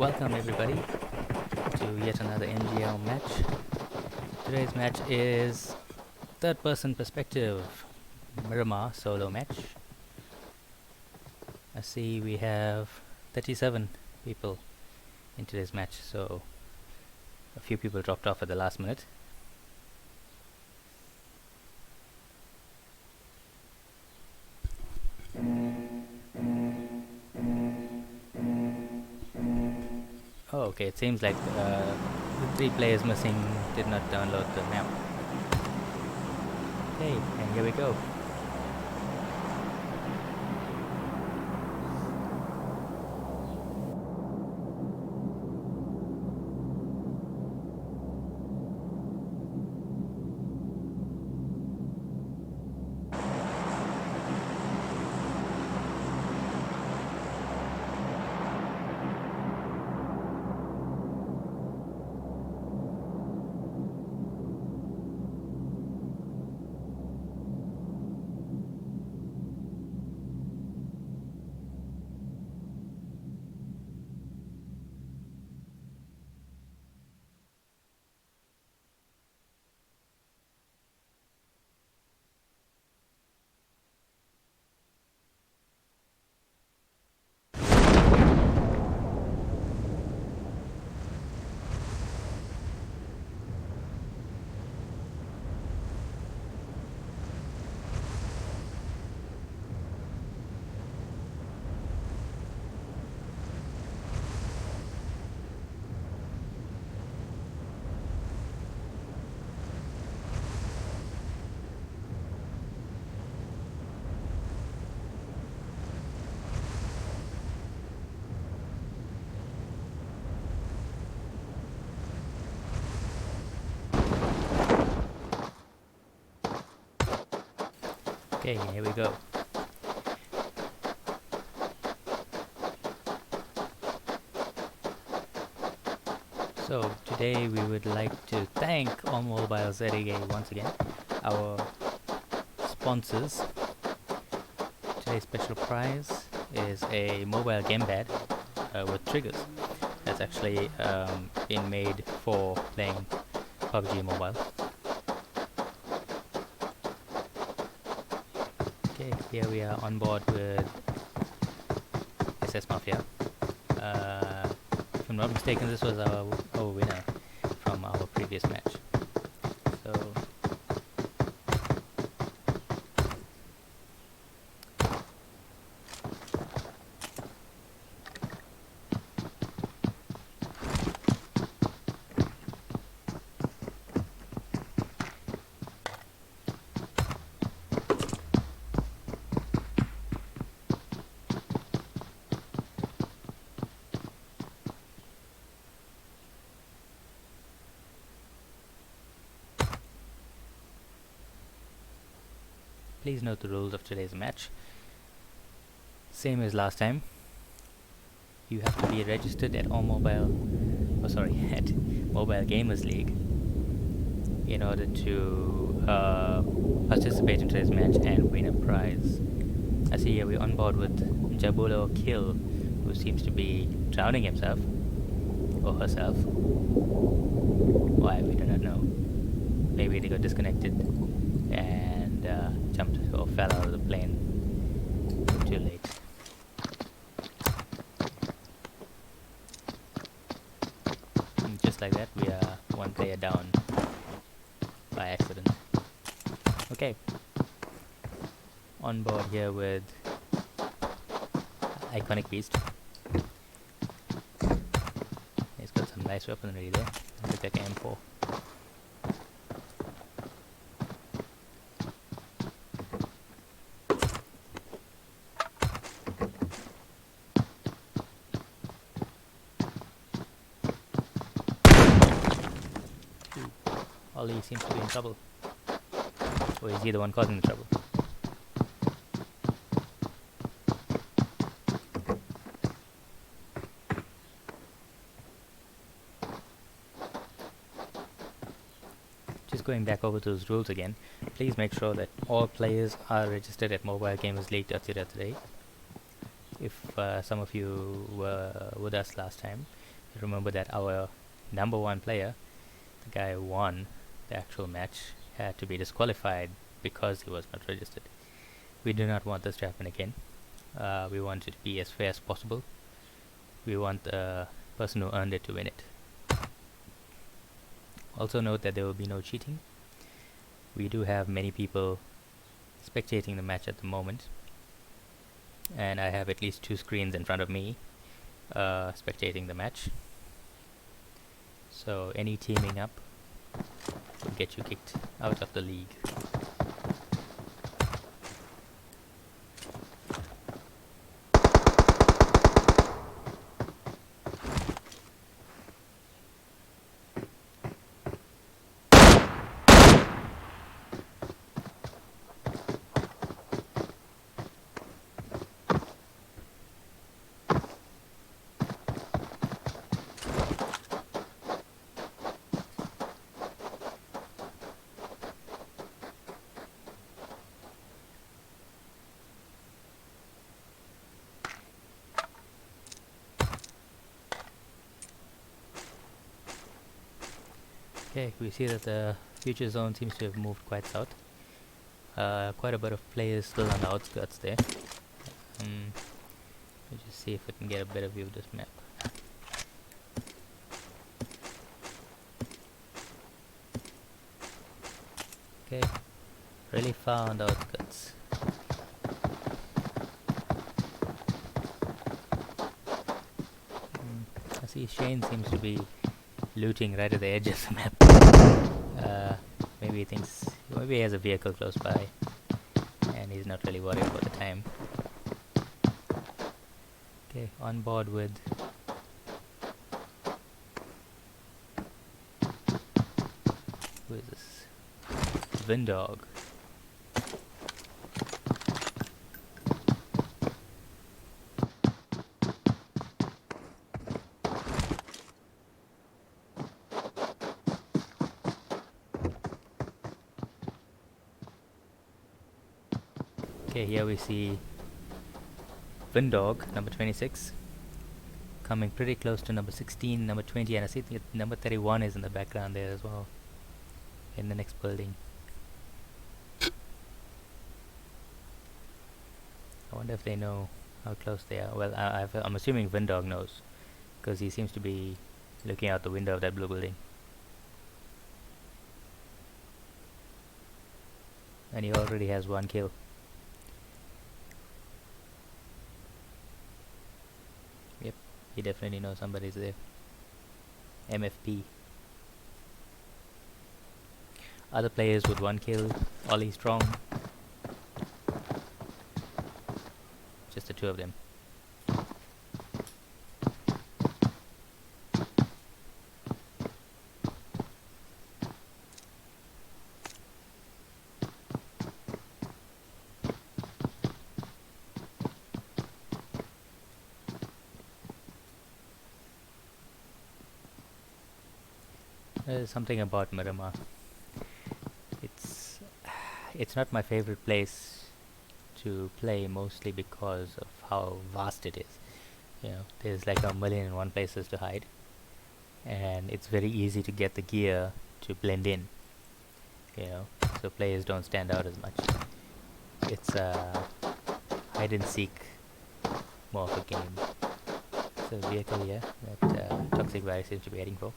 Welcome everybody to yet another MGL match. Today's match is third person perspective Miramar solo match. I see we have 37 people in today's match, so a few people dropped off at the last minute. Oh, okay, it seems like the 3 players missing did not download the map. Okay, and here we go. Okay, here we go. So today we would like to thank All Mobile ZEGA once again, our sponsors. Today's special prize is a mobile gamepad with triggers. That's actually been made for playing PUBG Mobile. Okay, here we are on board with SS Mafia. If I'm not mistaken, this was our winner from our previous match. So please note the rules of today's match. Same as last time. You have to be registered at at Mobile Gamers League in order to participate in today's match and win a prize. I see here we're on board with Jabulo Kill, who seems to be drowning himself or herself. Why, we do not know. Maybe they got disconnected and jumped or fell out of the plane too late. And just like that, we are one player down by accident. Okay, on board here with Iconic Beast. He's got some nice weaponry there. Look like M4. Ollie seems to be in trouble. Or is he the one causing the trouble? Just going back over those rules again, please make sure that all players are registered at mobilegamersleague.co.za. If some of you were with us last time, Remember that our number one player, the guy who won the actual match, had to be disqualified because he was not registered. We do not want this to happen again. We want it to be as fair as possible. We want the person who earned it to win it. Also note that there will be no cheating. We do have many people spectating the match at the moment, and I have at least 2 screens in front of me spectating the match. So any teaming up will get you kicked out of the league. Okay, we see that the future zone seems to have moved quite south. Quite a bit of players still on the outskirts there. Let's just see if we can get a better view of this map. Okay, really far on the outskirts. I see Shane seems to be looting right at the edge of the map. Maybe he thinks, maybe he has a vehicle close by and he's not really worried about the time. Okay, on board with who is this? Vindog. Okay, here we see Vindog, number 26, coming pretty close to number 16, number 20, and I see number 31 is in the background there as well, in the next building. I wonder if they know how close they are. Well, I'm assuming Vindog knows, because he seems to be looking out the window of that blue building. And he already has 1 kill. Yep, he definitely knows somebody's there. MFP. Other players with 1 kill, Ollie Strong. Just the 2 of them. There's something about Miramar. It's not my favorite place to play, mostly because of how vast it is. You know, there's like 1,000,001 places to hide, and it's very easy to get the gear to blend in. You know, so players don't stand out as much. It's hide and seek more of a game. So vehicle here that Toxic Virus seems to be heading for.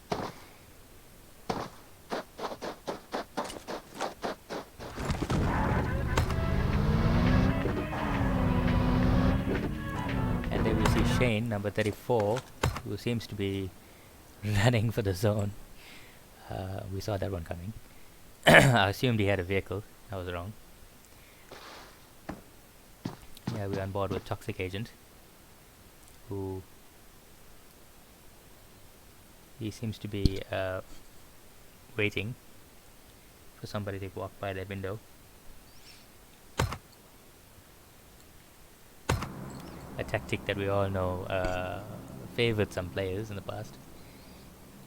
And there we see Shane, number 34, who seems to be running for the zone. We saw that one coming. I assumed he had a vehicle. I was wrong. Yeah, we're on board with Toxic Agent, who he seems to be waiting for somebody to walk by that window. A tactic that we all know favored some players in the past.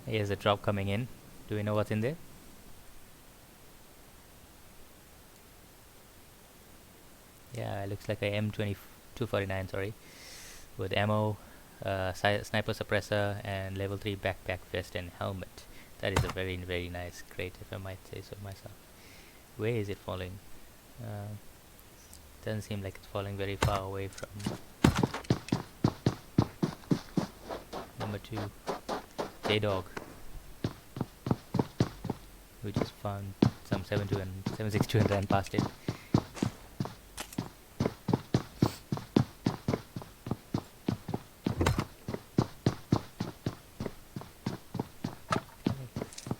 Here's a drop coming in. Do we know what's in there? Yeah, it looks like a M249, sorry, with ammo, sniper suppressor, and level 3 backpack, vest, and helmet. That is a very nice crate, if I might say so myself. Where is it falling? Doesn't seem like it's falling very far away from number 2. J-Dog. We just found some 762 and ran past it.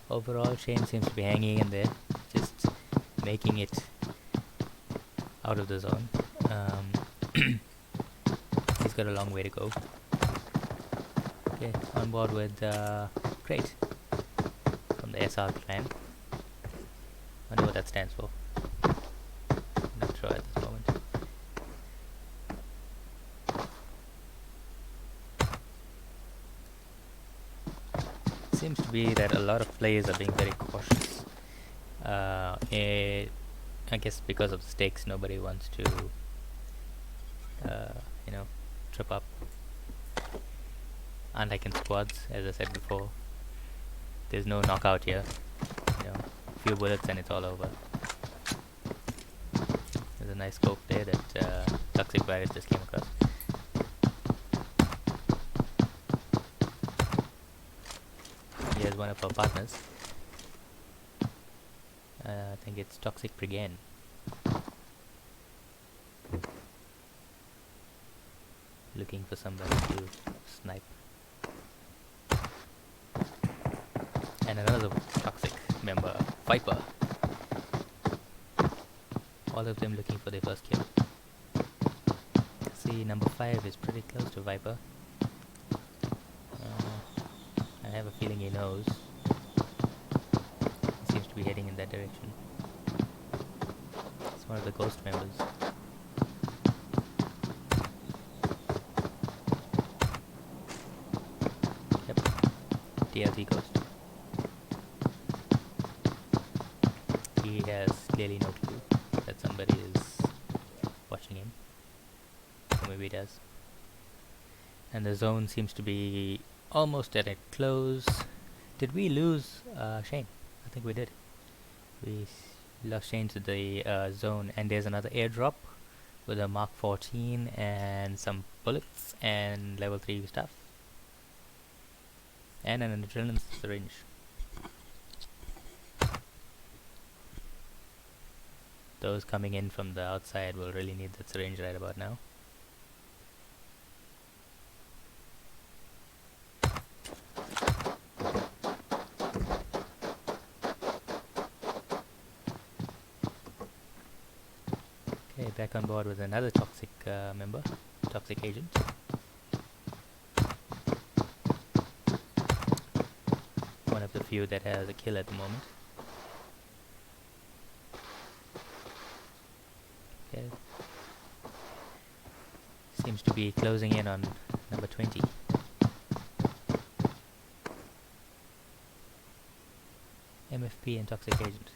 Overall, Shane seems to be hanging in there, just making it out of the zone. He's got a long way to go. Okay, on board with Crate from the SR clan. Wonder what that stands for. Not sure at this moment. Seems to be that a lot of players are being very cautious. I guess because of the stakes, nobody wants to, trip up. Unlike in squads, as I said before, there's no knockout here. Few bullets and it's all over. There's a nice scope there that TEGxREAPER just came across. Here's one of our partners. I think it's Toxic Brigade. Looking for somebody to snipe. And another Toxic member, Viper. All of them looking for their first kill. See, number 5 is pretty close to Viper. I have a feeling he knows. He seems to be heading in that direction. It's one of the ghost members. Yep, DLT ghost. He has clearly no clue that somebody is watching him. Or maybe he does. And the zone seems to be almost at a close. Did we lose Shane? I think we did. We lost Shane to the zone, and there's another airdrop with a Mark 14 and some bullets and level 3 stuff and an adrenaline syringe. Those coming in from the outside will really need that syringe right about now. Okay, back on board with another Toxic member, Toxic agent. One of the few that has a kill at the moment. Okay. Seems to be closing in on number 20. MFP and Toxic agent.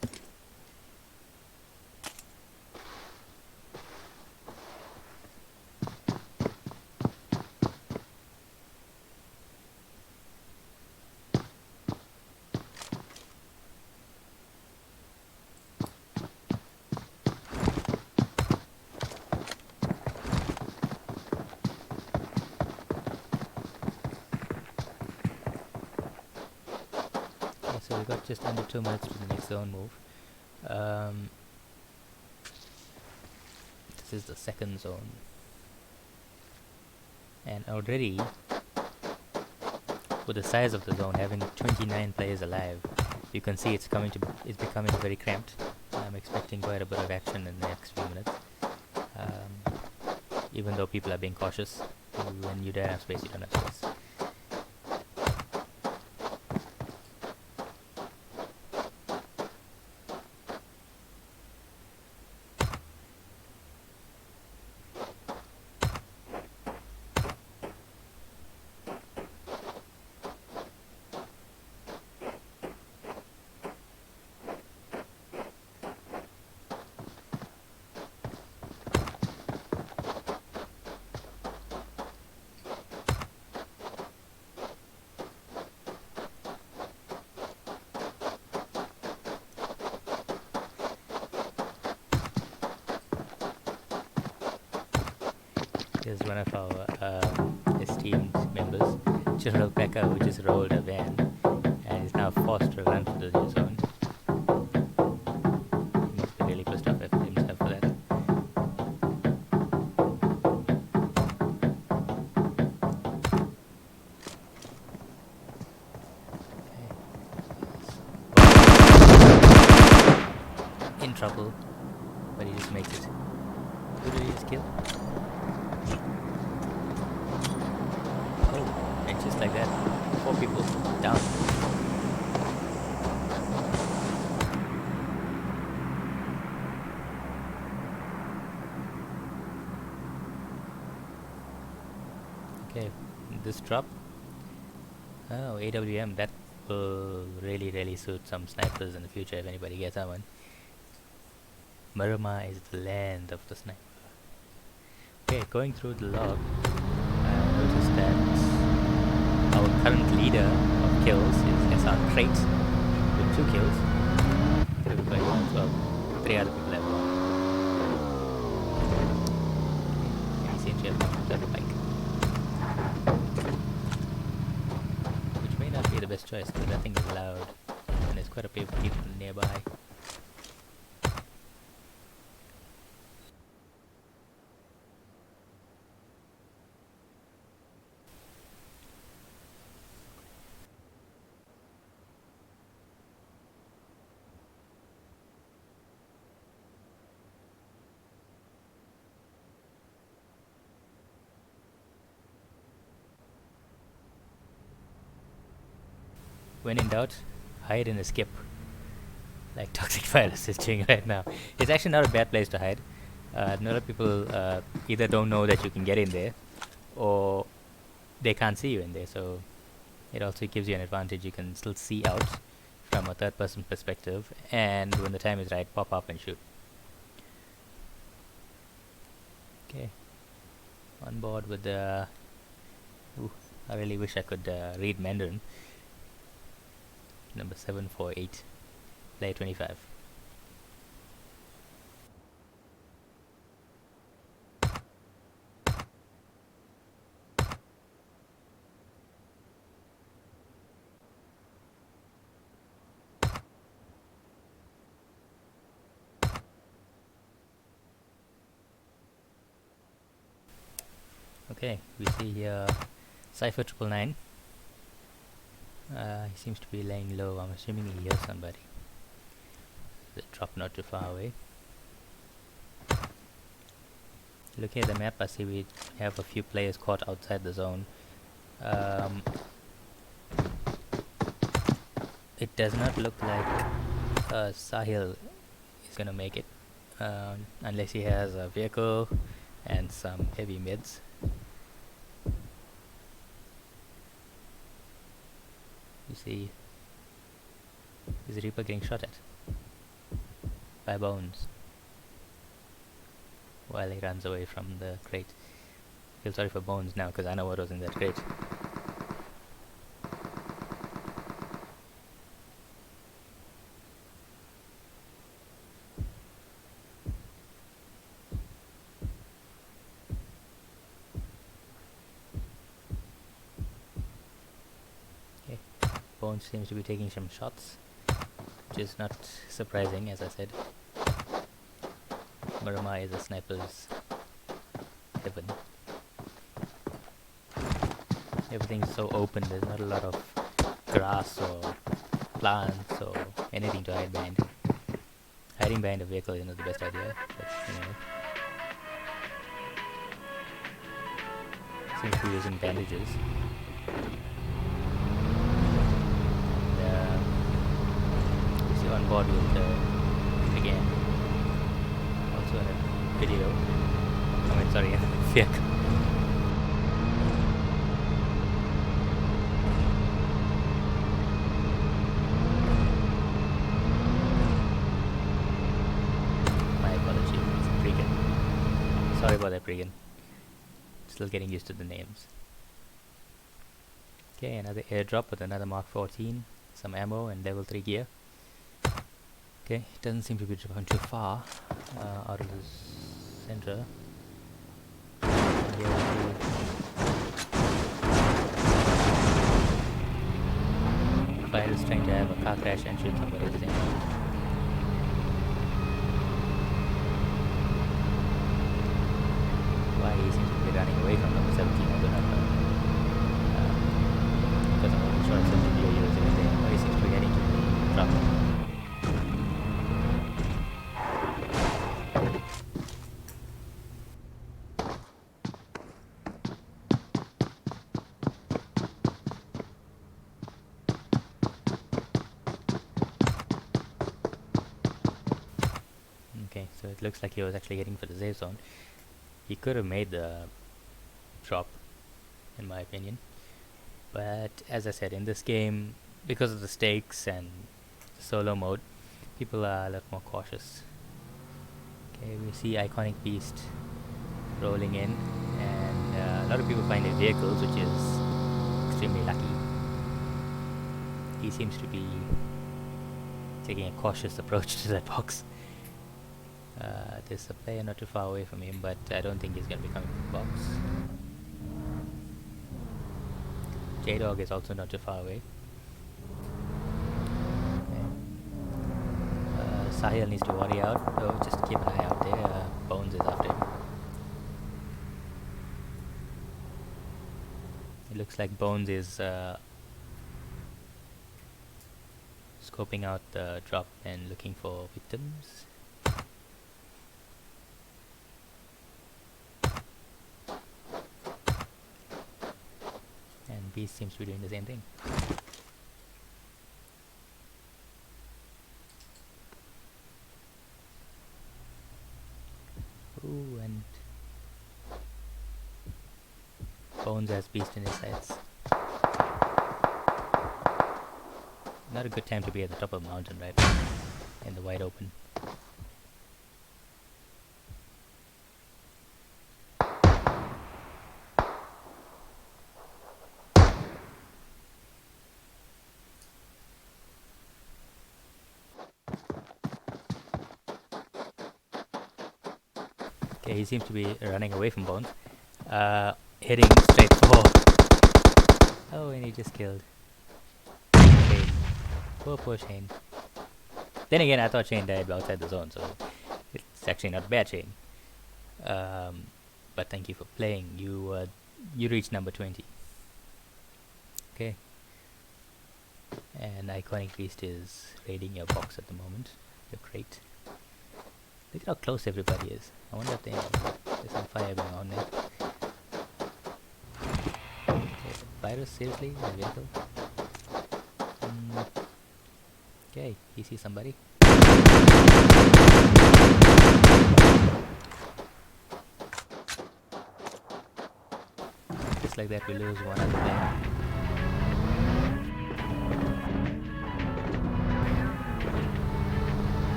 So we got just under 2 minutes to the next zone move. This is the second zone, and already with the size of the zone, having 29 players alive, you can see it's becoming very cramped. I'm expecting quite a bit of action in the next few minutes. Even though people are being cautious, when you don't have space, you don't have space. is one of our esteemed members, General Becker, who just rolled a van and is now forced to run to the new zone. He must be really pissed off at himself for that. Okay. In trouble, but he just makes it. Who did he just kill? Oh, and just like that, 4 people down. Okay, this drop. Oh, AWM, that will really suit some snipers in the future if anybody gets that one. Miramar is the land of the sniper. Okay, going through the log, I noticed that our current leader of kills is SR Crate with 2 kills. Everybody else, well, 3 other people have 1. Okay, he seems to have found himself a bike. Which may not be the best choice because that thing is loud and there's quite a few people nearby. When in doubt, hide in a skip, like Toxic Virus is doing right now. It's actually not a bad place to hide. A lot of people either don't know that you can get in there, or they can't see you in there, so it also gives you an advantage. You can still see out from a third person perspective, and when the time is right, pop up and shoot. Okay, on board with the... I really wish I could read Mandarin. Number 748, player 25. Okay, we see here Cypher 999. He seems to be laying low. I'm assuming he hears somebody. The drop not too far away. Looking at the map, I see we have a few players caught outside the zone. It does not look like Sahil is gonna make it, unless he has a vehicle and some heavy mids. You see, is Reaper getting shot at by Bones while he runs away from the crate. Feel sorry for Bones now because I know what was in that crate. Okay, Bones seems to be taking some shots, which is not surprising, as I said. Miramar is a sniper's heaven. Everything's so open, there's not a lot of grass or plants or anything to hide behind. Hiding behind a vehicle is not the best idea, but anyway. Seems to be using bandages. And you see on board with the game. Also in a video. I mean, sorry, in a vehicle. Sorry about that, Regan. Still getting used to the names. Okay, another airdrop with another Mark 14, some ammo and level 3 gear. Okay, doesn't seem to be dropping too far out of the center. here we see Fire is trying to have a car crash and shoot somebody at the same time. Why he seems to be running away from number 17, I do not know. Because I'm not sure if 17 you're using it there. He seems to be heading to the truck. Okay, so it looks like he was actually heading for the safe zone. He could have made the drop, in my opinion. But as I said, in this game, because of the stakes and the solo mode, people are a lot more cautious. Okay, we see Iconic Beast rolling in, and a lot of people find it vehicles, which is extremely lucky. He seems to be taking a cautious approach to that box. There's a player not too far away from him, but I don't think he's going to be coming from the box. J-Dog is also not too far away. Okay. Sahil needs to worry out, so just keep an eye out there. Bones is after him. It looks like Bones is scoping out the drop and looking for victims. And Beast seems to be doing the same thing. Ooh, and Bones has Beast in his sights. Not a good time to be at the top of the mountain, right? In the wide open. Okay, he seems to be running away from Bones. Heading straight for... Oh, and he just killed Shane. Poor Shane. Then again, I thought Shane died outside the zone, so it's actually not bad, Shane. But thank you for playing. You reached number 20. Okay. And Iconic Beast is raiding your box at the moment. Your crate. Look at how close everybody is. I wonder if there's some fire going on there. Okay, virus, seriously? In the vehicle? Okay, you see somebody? Just like that, we lose one other player.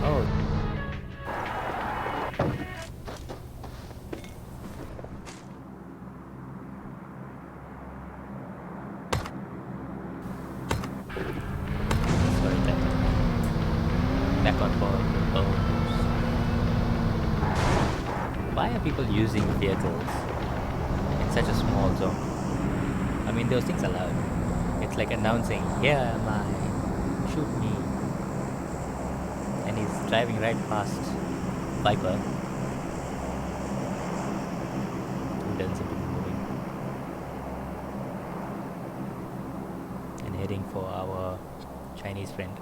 Oh. Sorry, back on board. Oh. Why are people using vehicles in such a small zone? I mean, those things are loud. It's like announcing, here am I, shoot me. And he's driving right past Viper, who doesn't seem to be moving, and heading for our Chinese friend.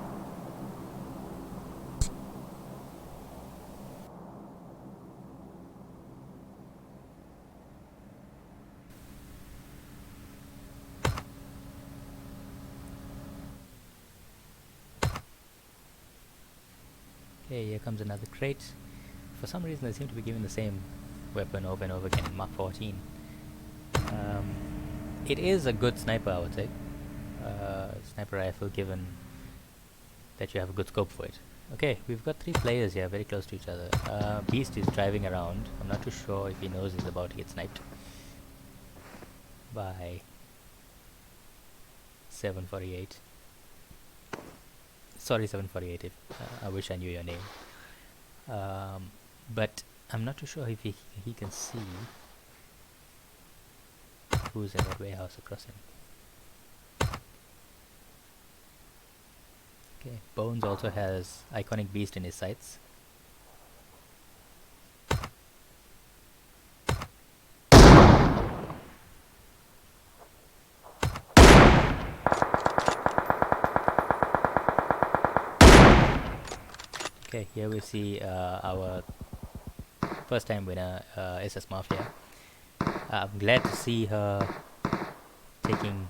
Okay, here comes another crate. For some reason they seem to be giving the same weapon over and over again, Mark 14. It is a good sniper, I would say. Sniper rifle, given that you have a good scope for it. Okay, we've got 3 players here, very close to each other. Beast is driving around. I'm not too sure if he knows he's about to get sniped by 748. Sorry, 748, if I wish I knew your name. But I'm not too sure if he can see. Who's in that warehouse across him? Okay, Bones also has Iconic Beast in his sights. Okay, here we see our first time winner, SS Mafia. I'm glad to see her taking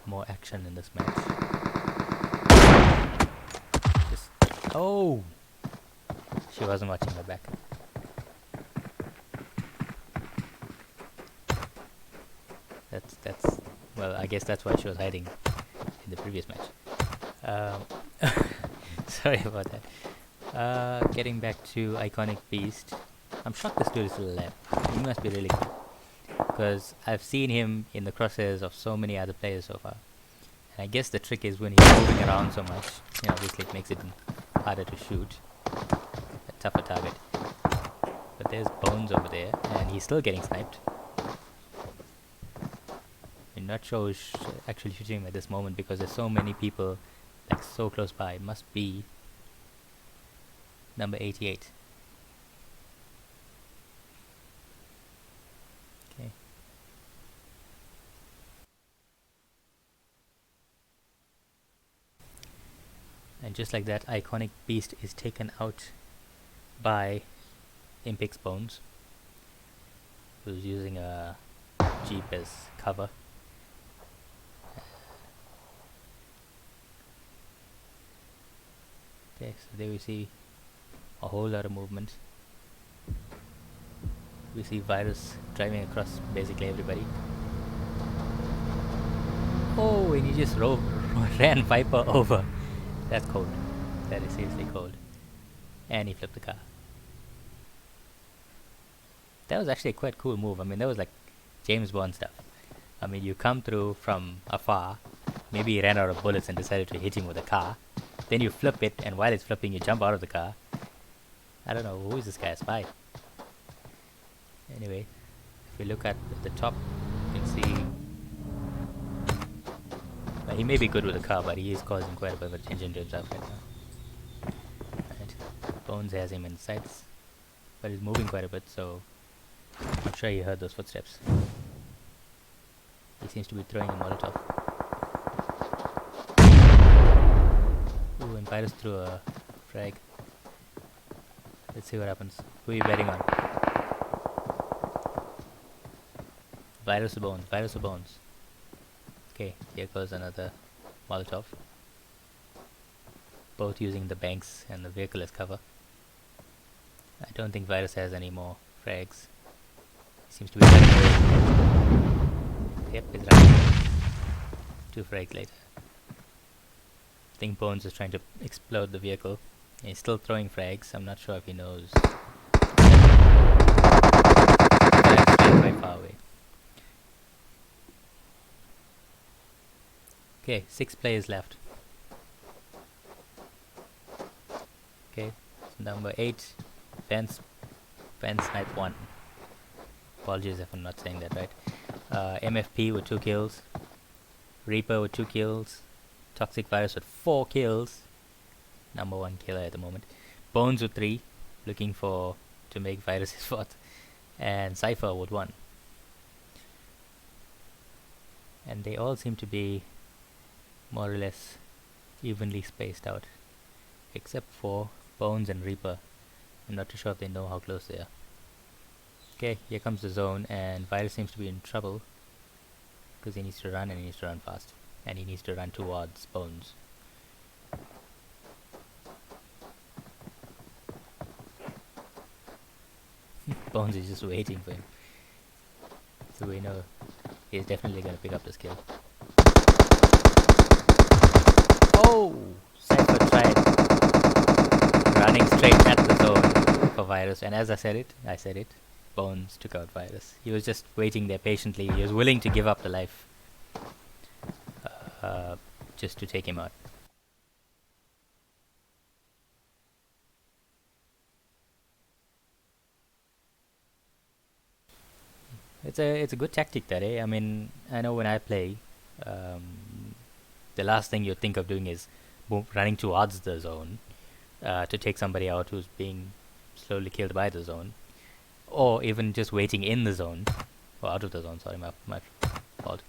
more action in this match. Just, oh! She wasn't watching her back. That's well, I guess that's why she was hiding in the previous match. Sorry about that. Getting back to Iconic Beast. I'm shocked this dude is still alive. He must be really good. Because I've seen him in the crosshairs of so many other players so far. And I guess the trick is when he's moving around so much, obviously it makes it harder to shoot. A tougher target. But there's Bones over there, and he's still getting sniped. I'm not sure who's actually shooting him at this moment because there's so many people like so close by. It must be number 88. Okay. And just like that, Iconic Beast is taken out by Impix Bones, who's using a Jeep as cover. Okay, so there we see a whole lot of movement. We see Virus driving across basically everybody. Oh, and he just ran Viper over. That's cold. That is seriously cold. And he flipped the car. That was actually a quite cool move. I mean, that was like James Bond stuff. I mean, you come through from afar. Maybe he ran out of bullets and decided to hit him with a car. Then you flip it, and while it's flipping, you jump out of the car. I don't know, who is this guy, a spy? Anyway, if we look at the top, you can see... Well, he may be good with a car, but he is causing quite a bit of attention to himself right now. Right. Bones has him in sights, but he's moving quite a bit, so I'm sure he heard those footsteps. He seems to be throwing a Molotov. Ooh, and Virus threw a frag. Let's see what happens. Who are you betting on? Virus or Bones? Virus or Bones? Okay, here goes another Molotov. Both using the banks and the vehicle as cover. I don't think Virus has any more frags. He seems to be running away. Yep, he's running. 2 frags later. I think Bones is trying to explode the vehicle. He's still throwing frags. I'm not sure if he knows. Frags quite far away. Okay, 6 players left. Okay, so number 8, Fence Snipe 1. Apologies if I'm not saying that right. MFP with 2 kills. Reaper with 2 kills. Toxic Virus with 4 kills. Number 1 killer at the moment. Bones with 3, looking to make Virus his 4th. And Cypher with 1. And they all seem to be more or less evenly spaced out, except for Bones and Reaper. I'm not too sure if they know how close they are. Okay, here comes the zone, and Virus seems to be in trouble because he needs to run, and he needs to run fast, and he needs to run towards Bones. Bones is just waiting for him, so we know he's definitely going to pick up this kill. Oh! Cypher tried running straight at the zone for Virus, and as I said it, Bones took out Virus. He was just waiting there patiently. He was willing to give up the life just to take him out. it's a good tactic that, eh? I mean, I know when I play, um, the last thing you think of doing is running towards the zone to take somebody out who's being slowly killed by the zone, or even just waiting in the zone or out of the zone. Sorry, my fault.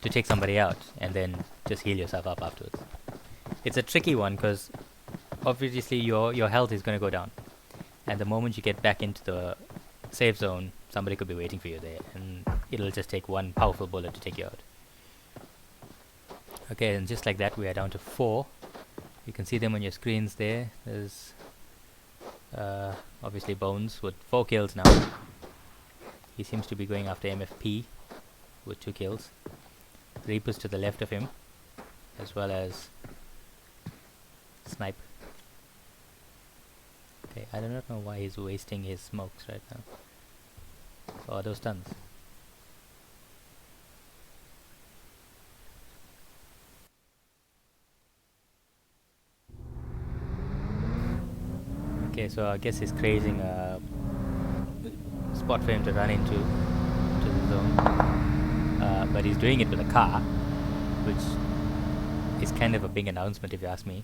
To take somebody out and then just heal yourself up afterwards. It's a tricky one because obviously your health is going to go down, and the moment you get back into the safe zone, somebody could be waiting for you there, and it'll just take one powerful bullet to take you out. Okay, and just like that, we are down to 4. You can see them on your screens there. There's obviously Bones with 4 kills now. He seems to be going after MFP with 2 kills. Reaper's to the left of him, as well as Snipe. Okay, I do not know why he's wasting his smokes right now. Oh, those stuns. Okay, so I guess he's creating a spot for him to run into to the zone. But he's doing it with a car, which is kind of a big announcement if you ask me.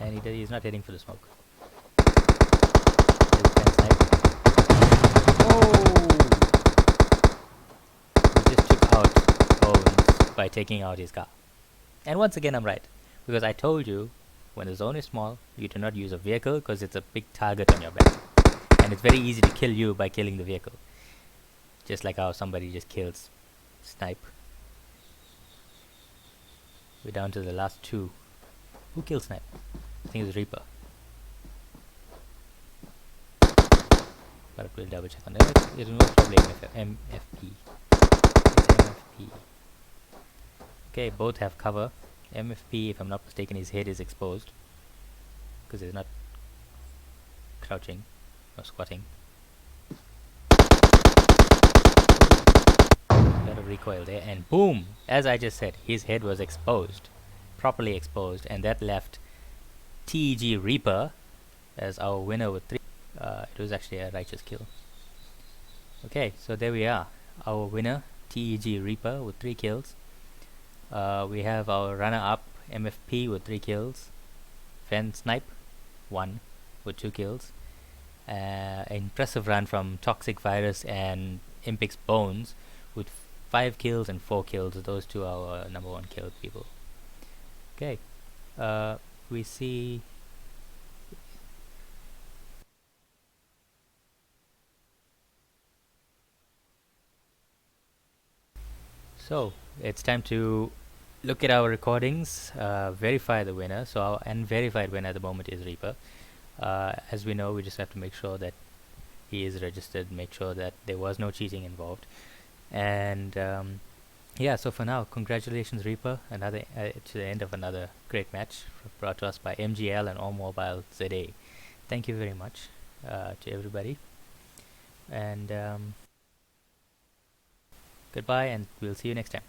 And he's not heading for the smoke. He just took out Bones by taking out his car. And once again I'm right, because I told you when the zone is small, you do not use a vehicle because it's a big target on your back. And it's very easy to kill you by killing the vehicle. Just like how somebody just kills Snipe. We're down to the last 2. Who killed Snipe? I think it was Reaper. But we'll double check on that. It was probably MFP. It's MFP. Okay, both have cover. MFP, if I'm not mistaken, his head is exposed because he's not crouching or squatting. A lot of recoil there, and boom! As I just said, his head was exposed, properly exposed, and that left TEGxREAPER as our winner with 3. It was actually a righteous kill. Okay, so there we are. Our winner, TEGxREAPER with 3 kills. We have our runner-up, MFP with 3 kills. Fen Snipe, 1 with 2 kills. Impressive run from TEGxREAPER and Impix Bones with 5 kills and 4 kills. Those 2 are our number 1 kill people. Okay, we see. So it's time to look at our recordings, verify the winner. So our unverified winner at the moment is Reaper. As we know, we just have to make sure that he is registered, make sure that there was no cheating involved. And yeah, so for now, congratulations Reaper, another to the end of another great match brought to us by MGL and All Mobile ZA. Thank you very much to everybody, and goodbye, and we'll see you next time.